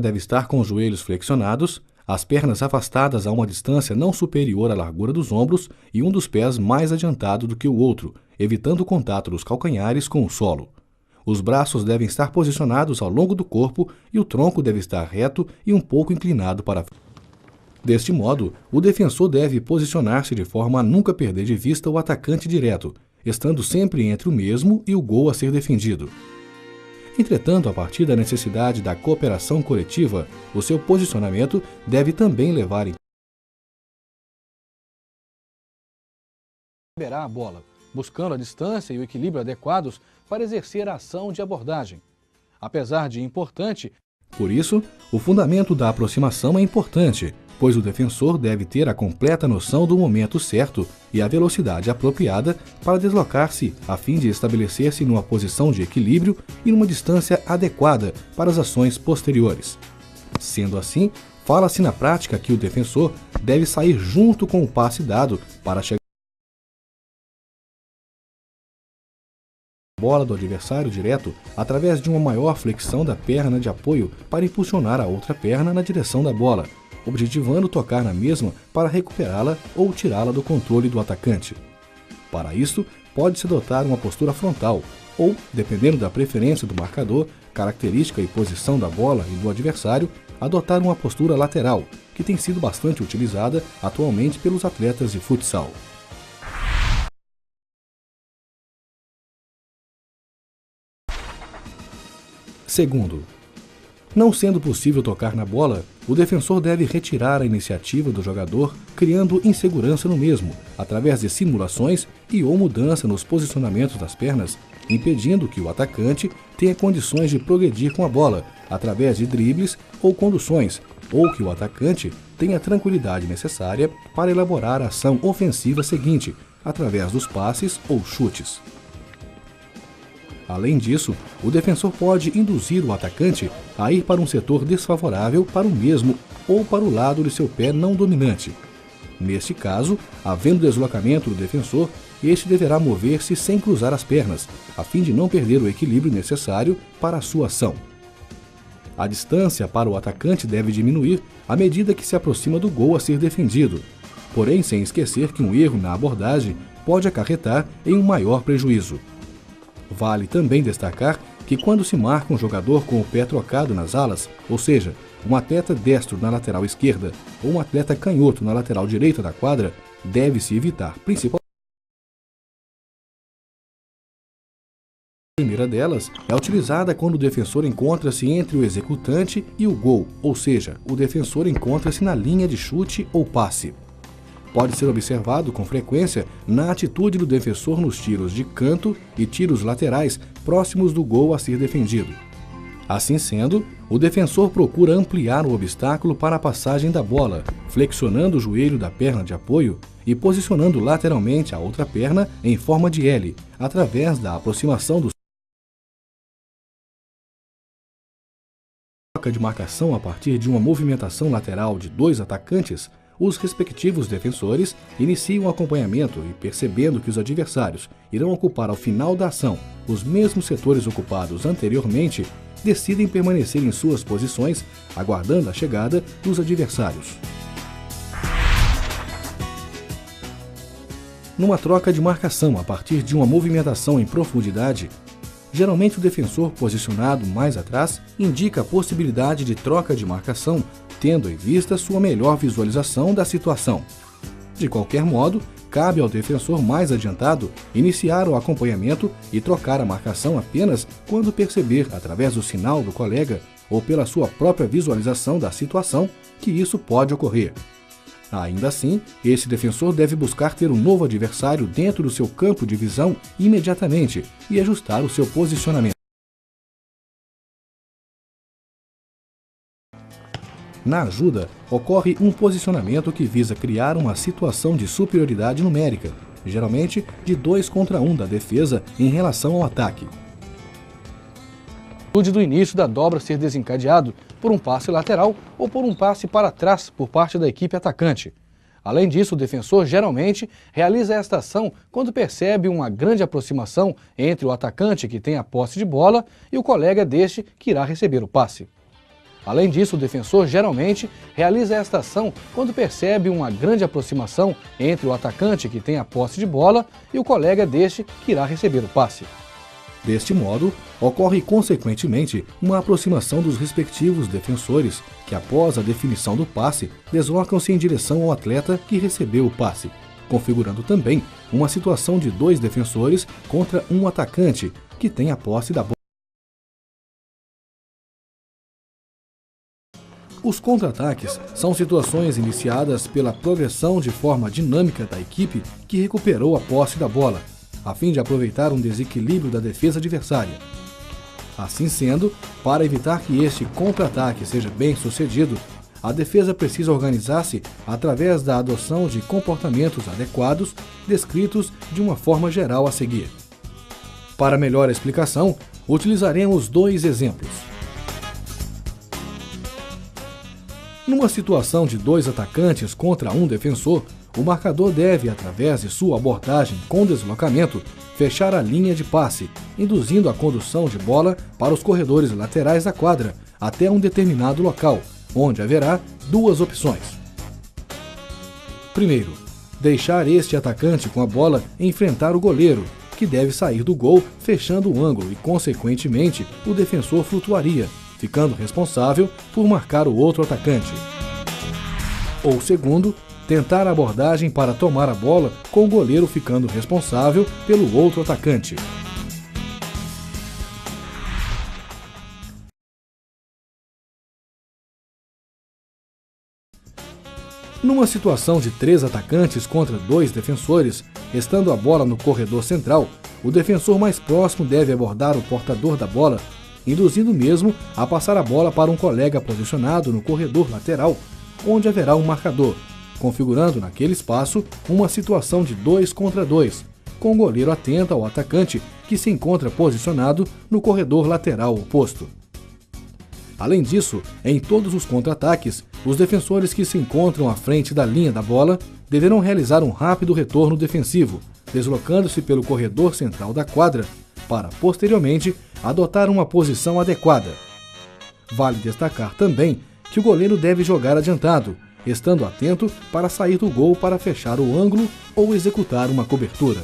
Deve estar com os joelhos flexionados, as pernas afastadas a uma distância não superior à largura dos ombros e um dos pés mais adiantado do que o outro, evitando o contato dos calcanhares com o solo. Os braços devem estar posicionados ao longo do corpo e o tronco deve estar reto e um pouco inclinado para frente. Deste modo, o defensor deve posicionar-se de forma a nunca perder de vista o atacante direto, estando sempre entre o mesmo e o gol a ser defendido. Entretanto, a partir da necessidade da cooperação coletiva, o seu posicionamento deve também levar em liberar a bola, buscando a distância e o equilíbrio adequados para exercer a ação de abordagem. Apesar de importante, por isso, o fundamento da aproximação é importante, pois o defensor deve ter a completa noção do momento certo e a velocidade apropriada para deslocar-se a fim de estabelecer-se numa posição de equilíbrio e numa distância adequada para as ações posteriores. Sendo assim, fala-se na prática que o defensor deve sair junto com o passe dado para chegar a bola do adversário direto através de uma maior flexão da perna de apoio para impulsionar a outra perna na direção da bola, objetivando tocar na mesma para recuperá-la ou tirá-la do controle do atacante. Para isso, pode-se adotar uma postura frontal ou, dependendo da preferência do marcador, característica e posição da bola e do adversário, adotar uma postura lateral, que tem sido bastante utilizada atualmente pelos atletas de futsal. Segundo, não sendo possível tocar na bola, o defensor deve retirar a iniciativa do jogador, criando insegurança no mesmo, através de simulações e ou mudança nos posicionamentos das pernas, impedindo que o atacante tenha condições de progredir com a bola, através de dribles ou conduções, ou que o atacante tenha a tranquilidade necessária para elaborar a ação ofensiva seguinte, através dos passes ou chutes. Além disso, o defensor pode induzir o atacante a ir para um setor desfavorável para o mesmo ou para o lado de seu pé não dominante. Neste caso, havendo deslocamento do defensor, este deverá mover-se sem cruzar as pernas, a fim de não perder o equilíbrio necessário para a sua ação. A distância para o atacante deve diminuir à medida que se aproxima do gol a ser defendido, porém sem esquecer que um erro na abordagem pode acarretar em um maior prejuízo. Vale também destacar que quando se marca um jogador com o pé trocado nas alas, ou seja, um atleta destro na lateral esquerda ou um atleta canhoto na lateral direita da quadra, deve-se evitar principalmente. A primeira delas é utilizada quando o defensor encontra-se entre o executante e o gol, ou seja, o defensor encontra-se na linha de chute ou passe. Pode ser observado com frequência na atitude do defensor nos tiros de canto e tiros laterais próximos do gol a ser defendido. Assim sendo, o defensor procura ampliar o obstáculo para a passagem da bola, flexionando o joelho da perna de apoio e posicionando lateralmente a outra perna em forma de L, através da aproximação do troca de marcação a partir de uma movimentação lateral de dois atacantes. Os respectivos defensores iniciam o acompanhamento e, percebendo que os adversários irão ocupar ao final da ação os mesmos setores ocupados anteriormente, decidem permanecer em suas posições, aguardando a chegada dos adversários. Numa troca de marcação a partir de uma movimentação em profundidade, geralmente o defensor posicionado mais atrás indica a possibilidade de troca de marcação, tendo em vista sua melhor visualização da situação. De qualquer modo, cabe ao defensor mais adiantado iniciar o acompanhamento e trocar a marcação apenas quando perceber, através do sinal do colega ou pela sua própria visualização da situação, que isso pode ocorrer. Ainda assim, esse defensor deve buscar ter um novo adversário dentro do seu campo de visão imediatamente e ajustar o seu posicionamento. Na ajuda, ocorre um posicionamento que visa criar uma situação de superioridade numérica, geralmente de 2 contra 1 da defesa em relação ao ataque. Do início da dobra ser desencadeado por um passe lateral ou por um passe para trás por parte da equipe atacante. Além disso, o defensor geralmente realiza esta ação quando percebe uma grande aproximação entre o atacante que tem a posse de bola e o colega deste que irá receber o passe. Além disso, o defensor geralmente realiza esta ação quando percebe uma grande aproximação entre o atacante que tem a posse de bola e o colega deste que irá receber o passe. Deste modo, ocorre consequentemente uma aproximação dos respectivos defensores, que após a definição do passe, deslocam-se em direção ao atleta que recebeu o passe, configurando também uma situação de dois defensores contra um atacante que tem a posse da bola. Os contra-ataques são situações iniciadas pela progressão de forma dinâmica da equipe que recuperou a posse da bola, a fim de aproveitar um desequilíbrio da defesa adversária. Assim sendo, para evitar que este contra-ataque seja bem sucedido, a defesa precisa organizar-se através da adoção de comportamentos adequados, descritos de uma forma geral a seguir. Para melhor explicação, utilizaremos dois exemplos. Numa situação de dois atacantes contra um defensor, o marcador deve, através de sua abordagem com deslocamento, fechar a linha de passe, induzindo a condução de bola para os corredores laterais da quadra, até um determinado local, onde haverá duas opções. Primeiro, deixar este atacante com a bola enfrentar o goleiro, que deve sair do gol fechando o ângulo e, consequentemente, o defensor flutuaria, ficando responsável por marcar o outro atacante. Ou segundo, tentar a abordagem para tomar a bola com o goleiro ficando responsável pelo outro atacante. Numa situação de 3 atacantes contra 2 defensores, estando a bola no corredor central, o defensor mais próximo deve abordar o portador da bola, induzindo o mesmo a passar a bola para um colega posicionado no corredor lateral, onde haverá um marcador, configurando naquele espaço uma situação de 2 contra 2, com o goleiro atento ao atacante que se encontra posicionado no corredor lateral oposto. Além disso, em todos os contra-ataques, os defensores que se encontram à frente da linha da bola deverão realizar um rápido retorno defensivo, deslocando-se pelo corredor central da quadra, para, posteriormente, adotar uma posição adequada. Vale destacar também que o goleiro deve jogar adiantado, estando atento para sair do gol para fechar o ângulo ou executar uma cobertura.